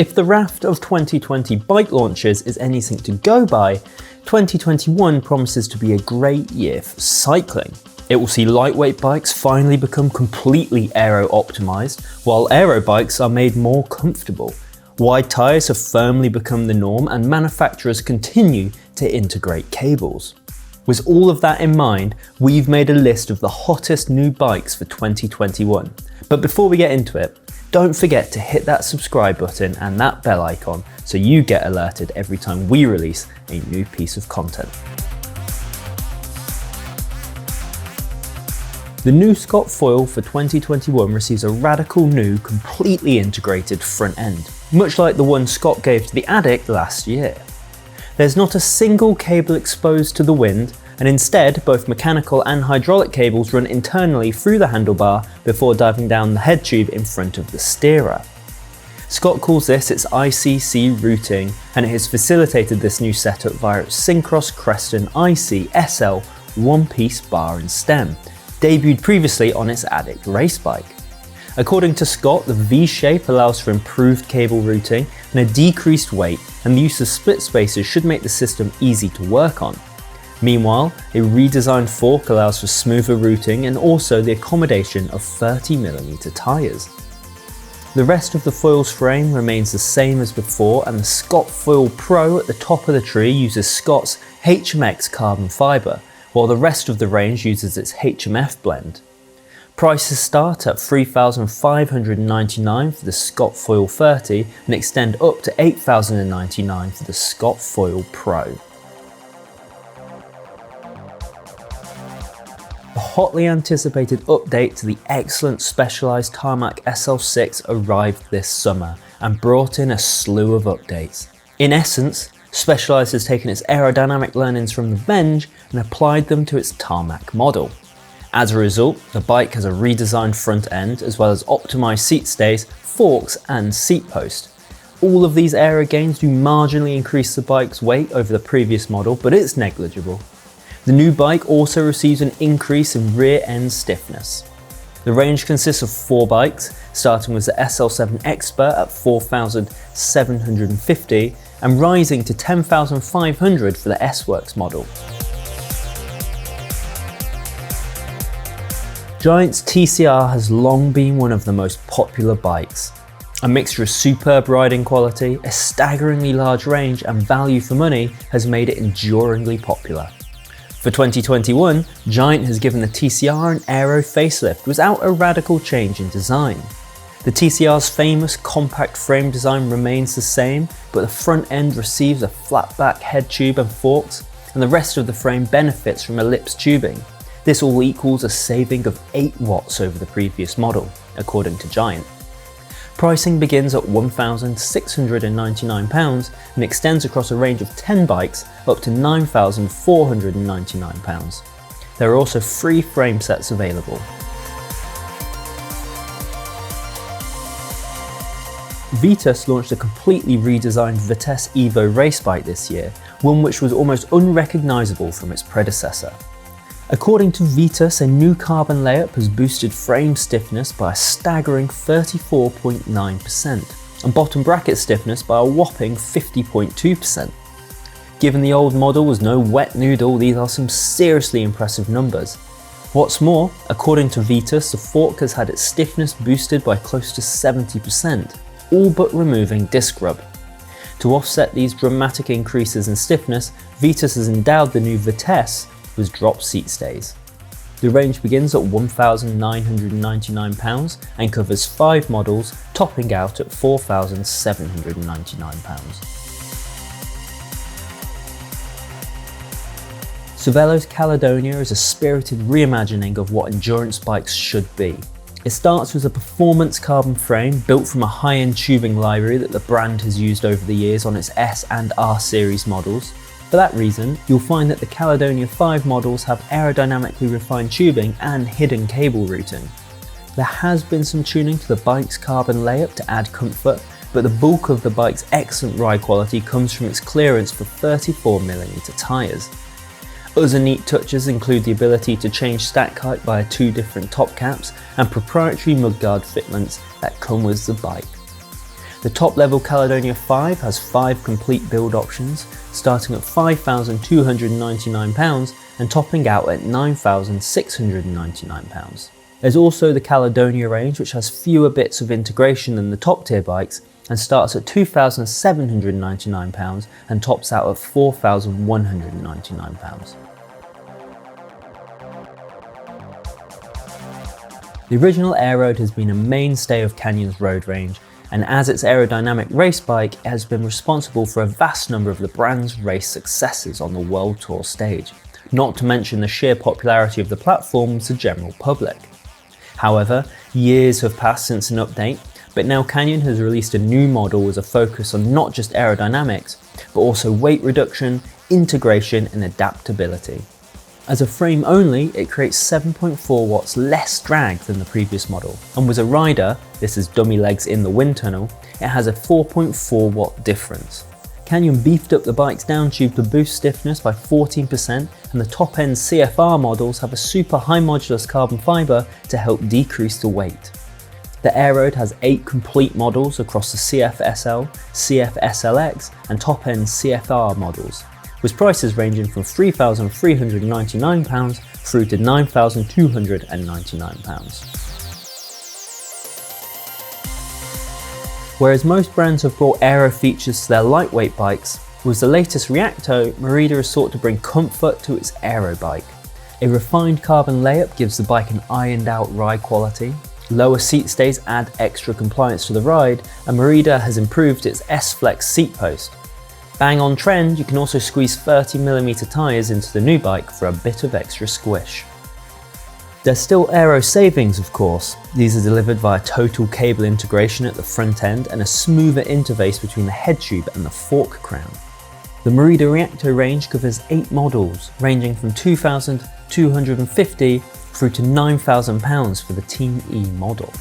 If the raft of 2020 bike launches is anything to go by, 2021 promises to be a great year for cycling. It will see lightweight bikes finally become completely aero optimised, while aero bikes are made more comfortable. Wide tyres have firmly become the norm and manufacturers continue to integrate cables. With all of that in mind, we've made a list of the hottest new bikes for 2021. But before we get into it, don't forget to hit that subscribe button and that bell icon so you get alerted every time we release a new piece of content. The new Scott foil for 2021 receives a radical new, completely integrated front end, much like the one Scott gave to the Addict last year. There's not a single cable exposed to the wind, and instead both mechanical and hydraulic cables run internally through the handlebar before diving down the head tube in front of the steerer. Scott calls this its ICC routing, and it has facilitated this new setup via its Syncross Creston IC SL one-piece bar and stem, debuted previously on its Addict race bike. According to Scott, the V-shape allows for improved cable routing and a decreased weight, and the use of split spacers should make the system easy to work on. Meanwhile, a redesigned fork allows for smoother routing and also the accommodation of 30mm tyres. The rest of the foil's frame remains the same as before, and the Scott Foil Pro at the top of the tree uses Scott's HMX carbon fibre, while the rest of the range uses its HMF blend. Prices start at $3,599 for the Scott Foil 30 and extend up to $8,099 for the Scott Foil Pro. The hotly anticipated update to the excellent Specialized Tarmac SL6 arrived this summer and brought in a slew of updates. In essence, Specialized has taken its aerodynamic learnings from the Venge and applied them to its Tarmac model. As a result, the bike has a redesigned front end as well as optimised seat stays, forks and seat post. All of these aero gains do marginally increase the bike's weight over the previous model, but it's negligible. The new bike also receives an increase in rear end stiffness. The range consists of 4 bikes, starting with the SL7 Expert at 4,750 and rising to 10,500 for the S-Works model. Giant's TCR has long been one of the most popular bikes. A mixture of superb riding quality, a staggeringly large range and value for money has made it enduringly popular. For 2021, Giant has given the TCR an aero facelift without a radical change in design. The TCR's famous compact frame design remains the same, but the front end receives a flat back head tube and forks, and the rest of the frame benefits from ellipse tubing. This all equals a saving of 8 watts over the previous model, according to Giant. Pricing begins at £1,699 and extends across a range of 10 bikes up to £9,499. There are also 3 frame sets available. Vitus launched a completely redesigned Vitesse Evo race bike this year, one which was almost unrecognisable from its predecessor. According to Vitus, a new carbon layup has boosted frame stiffness by a staggering 34.9% and bottom bracket stiffness by a whopping 50.2%. Given the old model was no wet noodle, these are some seriously impressive numbers. What's more, according to Vitus, the fork has had its stiffness boosted by close to 70%, all but removing disc rub. To offset these dramatic increases in stiffness, Vitus has endowed the new Vitesse with drop seat stays. The range begins at £1,999 and covers 5 models, topping out at £4,799. Cervelo's Caledonia is a spirited reimagining of what endurance bikes should be. It starts with a performance carbon frame built from a high-end tubing library that the brand has used over the years on its S and R series models. For that reason, you'll find that the Caledonia 5 models have aerodynamically refined tubing and hidden cable routing. There has been some tuning to the bike's carbon layup to add comfort, but the bulk of the bike's excellent ride quality comes from its clearance for 34mm tyres. Other neat touches include the ability to change stack height via 2 different top caps and proprietary mudguard fitments that come with the bike. The top level Caledonia-R has 5 complete build options, starting at £5,299 and topping out at £9,699. There's also the Caledonia range, which has fewer bits of integration than the top tier bikes and starts at £2,799 and tops out at £4,199. The original Aeroad has been a mainstay of Canyon's road range, and as its aerodynamic race bike, it has been responsible for a vast number of the brand's race successes on the World Tour stage, not to mention the sheer popularity of the platform to the general public. However, years have passed since an update, but now Canyon has released a new model with a focus on not just aerodynamics, but also weight reduction, integration and adaptability. As a frame only, it creates 7.4 watts less drag than the previous model, and with a rider, this is dummy legs in the wind tunnel, it has a 4.4 watt difference. Canyon beefed up the bike's down tube to boost stiffness by 14%, and the top end CFR models have a super high modulus carbon fibre to help decrease the weight. The Aeroad has 8 complete models across the CF-SL, CF-SLX and top end CFR models, with prices ranging from £3,399 through to £9,299. Whereas most brands have brought aero features to their lightweight bikes, with the latest REACTO, MERIDA has sought to bring comfort to its aero bike. A refined carbon layup gives the bike an ironed out ride quality, lower seat stays add extra compliance to the ride, and MERIDA has improved its S-Flex seat post. Bang on trend, you can also squeeze 30mm tyres into the new bike for a bit of extra squish. There's still aero savings, of course. These are delivered via total cable integration at the front end and a smoother interface between the head tube and the fork crown. The MERIDA REACTO range covers 8 models, ranging from £2,250 through to £9,000 for the Team E model.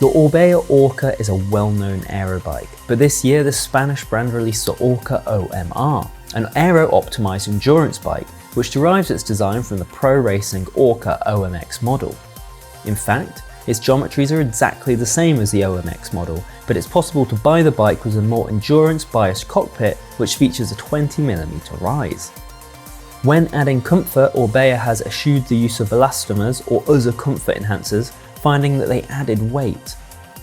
The ORBEA ORCA is a well-known aero bike, but this year the Spanish brand released the ORCA OMR, an aero-optimised endurance bike which derives its design from the pro-racing ORCA OMX model. In fact, its geometries are exactly the same as the OMX model, but it's possible to buy the bike with a more endurance-biased cockpit which features a 20mm rise. When adding comfort, ORBEA has eschewed the use of elastomers or other comfort enhancers, finding that they added weight.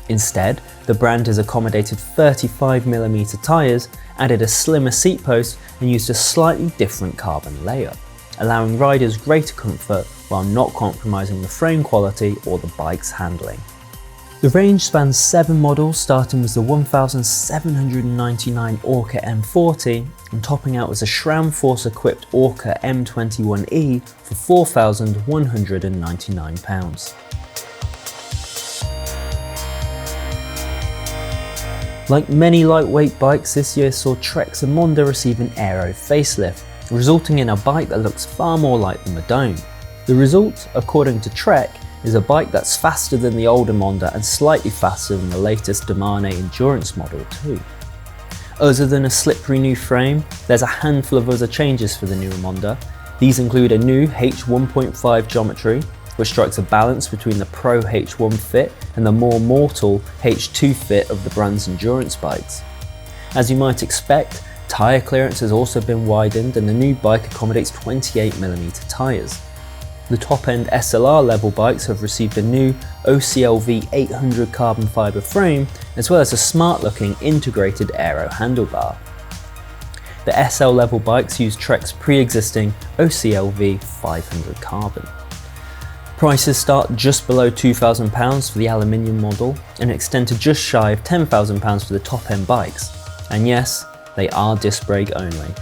Instead, the brand has accommodated 35mm tyres, added a slimmer seat post and used a slightly different carbon layup, allowing riders greater comfort while not compromising the frame quality or the bike's handling. The range spans 7 models, starting with the £1,799 ORCA M40 and topping out with a SRAM Force equipped ORCA M21E for £4,199. Like many lightweight bikes, this year saw Trek's EMONDA receive an aero facelift, resulting in a bike that looks far more like the Madone. The result, according to Trek, is a bike that's faster than the old EMONDA and slightly faster than the latest Domane Endurance model too. Other than a slippery new frame, there's a handful of other changes for the new EMONDA. These include a new H1.5 geometry, which strikes a balance between the Pro H1 fit and the more mortal H2 fit of the brand's endurance bikes. As you might expect, tyre clearance has also been widened and the new bike accommodates 28mm tyres. The top-end SLR level bikes have received a new OCLV 800 carbon fibre frame, as well as a smart-looking integrated aero handlebar. The SL level bikes use Trek's pre-existing OCLV 500 carbon. Prices start just below £2,000 for the aluminium model and extend to just shy of £10,000 for the top-end bikes. And yes, they are disc brake only.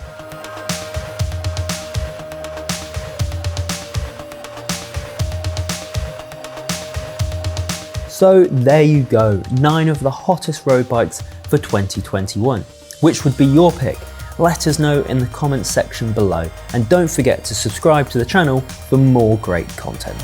So there you go, 9 of the hottest road bikes for 2021. Which would be your pick? Let us know in the comments section below, and don't forget to subscribe to the channel for more great content.